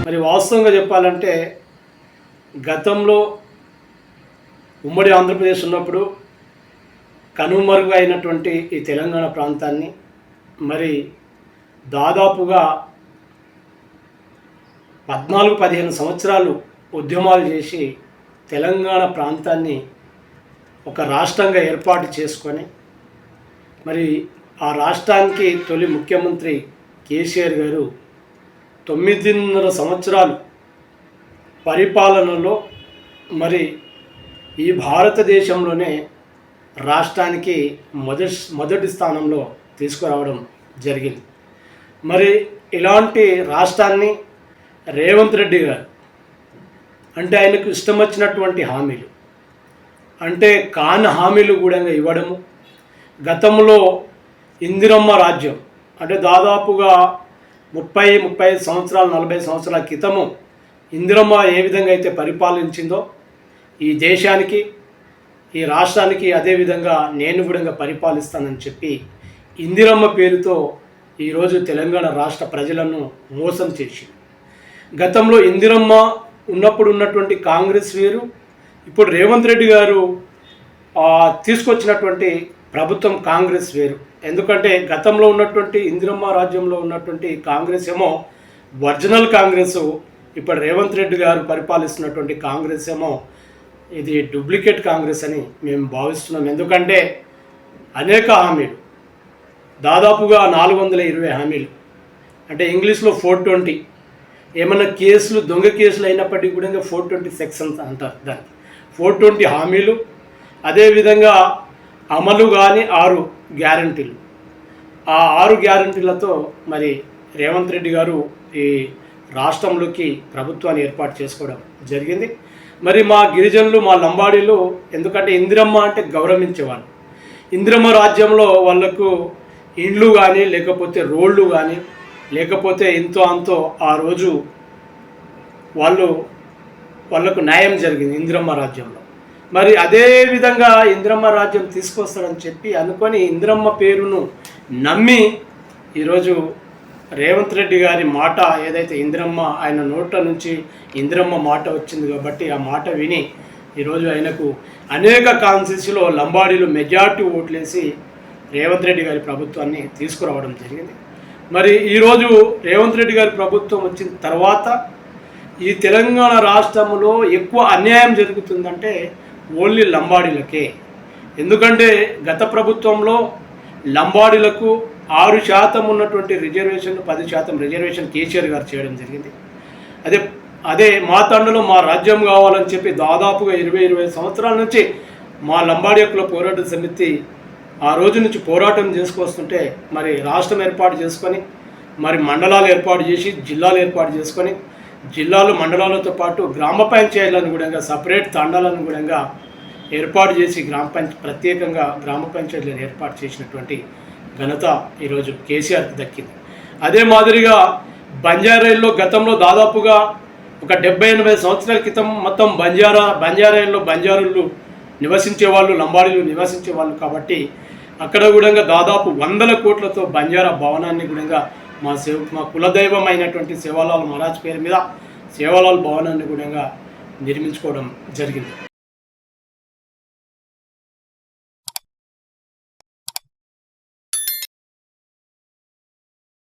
మరి వాస్తవంగా చెప్పాలంటే గతంలో ఉమ్మడి ఆంధ్రప్రదేశ్ ఉన్నప్పుడు కనుమరుగు అయినటువంటి ఈ తెలంగాణ ప్రాంతాన్ని మరి దాదాపుగా 14-15 సంవత్సరాలు ఉద్యమాలు చేసి తెలంగాణ ప్రాంతాన్ని ఒక రాష్ట్రంగా ఏర్పాటు చేసుకొని మరి ఆ రాష్ట్రానికి తొలి ముఖ్యమంత్రి కేసీఆర్ గారు 9.5 సంవత్సరాలు పరిపాలనలో మరి ఈ భారతదేశంలోనే రాష్ట్రానికి మొదటి స్థానంలో తీసుకురావడం జరిగింది. మరి ఇలాంటి రాష్ట్రాన్ని రేవంత్ రెడ్డి గారు అంటే ఆయనకు ఇష్టం వచ్చినటువంటి హామీలు అంటే కాని హామీలు కూడా ఇవ్వడము, గతంలో ఇందిరమ్మ రాజ్యం అంటే దాదాపుగా 30-35 సంవత్సరాలు 40 సంవత్సరాల క్రితము ఇందిరమ్మ ఏ విధంగా అయితే పరిపాలించిందో ఈ దేశానికి ఈ రాష్ట్రానికి అదేవిధంగా నేను కూడా పరిపాలిస్తానని చెప్పి ఇందిరమ్మ పేరుతో ఈరోజు తెలంగాణ రాష్ట్ర ప్రజలను మోసం చేసి, గతంలో ఇందిరమ్మ ఉన్నప్పుడు ఉన్నటువంటి కాంగ్రెస్ వేరు, ఇప్పుడు రేవంత్ రెడ్డి గారు తీసుకొచ్చినటువంటి ప్రభుత్వం కాంగ్రెస్ వేరు. ఎందుకంటే గతంలో ఉన్నటువంటి ఇందిరమ్మ రాజ్యంలో ఉన్నటువంటి కాంగ్రెస్ ఏమో ఒరిజినల్ కాంగ్రెస్, ఇప్పుడు రేవంత్ రెడ్డి గారు పరిపాలిస్తున్నటువంటి కాంగ్రెస్ ఏమో ఇది డూప్లికేట్ కాంగ్రెస్ అని మేము భావిస్తున్నాం. ఎందుకంటే అనేక హామీలు దాదాపుగా 420 హామీలు అంటే ఇంగ్లీష్లో 420, ఏమన్నా కేసులు దొంగ కేసులు అయినప్పటికీ కూడా 420 సెక్షన్స్ అంటారు దాన్ని. 420 హామీలు, అదేవిధంగా అమలు కానీ 6 గ్యారంటీలు. ఆ 6 గ్యారంటీలతో మరి రేవంత్ రెడ్డి గారు ఈ రాష్ట్రంలోకి ప్రభుత్వాన్ని ఏర్పాటు చేసుకోవడం జరిగింది. మరి మా గిరిజనులు మా లంబాడీలు ఎందుకంటే ఇందిరమ్మ అంటే గౌరవించేవాళ్ళు. ఇందిరమ్మ రాజ్యంలో వాళ్లకు ఇండ్లు కానీ లేకపోతే రోడ్లు కానీ లేకపోతే ఇంతో అంతో ఆ రోజు వాళ్ళకు న్యాయం జరిగింది ఇందిరమ్మ రాజ్యంలో. మరి అదే విధంగా ఇందిరమ్మ రాజ్యం తీసుకొస్తాడని చెప్పి అనుకొని ఇందిరమ్మ పేరును నమ్మి ఈరోజు రేవంత్ రెడ్డి గారి మాట ఏదైతే ఇందిరమ్మ ఆయన నోట్ల నుంచి ఇందిరమ్మ మాట వచ్చింది కాబట్టి ఆ మాట విని ఈరోజు ఆయనకు అనేక కాన్స్టిట్యూన్సీలో లంబాడీలు మెజార్టీ ఓట్లేసి రేవంత్ రెడ్డి గారి ప్రభుత్వాన్ని తీసుకురావడం జరిగింది. మరి ఈరోజు రేవంత్ రెడ్డి గారి ప్రభుత్వం వచ్చిన తర్వాత ఈ తెలంగాణ రాష్ట్రంలో ఎక్కువ అన్యాయం జరుగుతుందంటే ఓన్లీ లంబాడీలకే. ఎందుకంటే గత ప్రభుత్వంలో లంబాడీలకు 6% ఉన్నటువంటి రిజర్వేషన్ 10% రిజర్వేషన్ కేసీఆర్ గారు చేయడం జరిగింది. అదే మా తండలో మా రాజ్యం కావాలని చెప్పి దాదాపుగా 20 సంవత్సరాల నుంచి మా లంబాడీ హక్కుల పోరాట సమితి ఆ రోజు నుంచి పోరాటం చేసుకొస్తుంటే మరి రాష్ట్రం ఏర్పాటు చేసుకొని మరి మండలాలు ఏర్పాటు చేసి జిల్లాలు ఏర్పాటు చేసుకొని జిల్లాలు మండలాలతో పాటు గ్రామ పంచాయతీలను కూడా సపరేట్ తండాలను కూడా ఏర్పాటు చేసి ప్రత్యేకంగా గ్రామ పంచాయతీలను ఏర్పాటు చేసినటువంటి ఘనత ఈరోజు కేసీఆర్కి దక్కింది. అదే మాదిరిగా బంజారాయిల్లో గతంలో దాదాపుగా ఒక 70-80 సంవత్సరాల క్రితం మొత్తం బంజారాయిల్లో బంజారులు నివసించేవాళ్ళు, లంబాడీలు నివసించేవాళ్ళు కాబట్టి అక్కడ కూడా దాదాపు 100 కోట్లతో బంజారా భవనాన్ని కూడా మా కులదైవం అయినటువంటి సేవాలాల్ మహారాజ్ పేరు మీద సేవాలాల్ భవనాన్ని కూడా నిర్మించుకోవడం జరిగింది.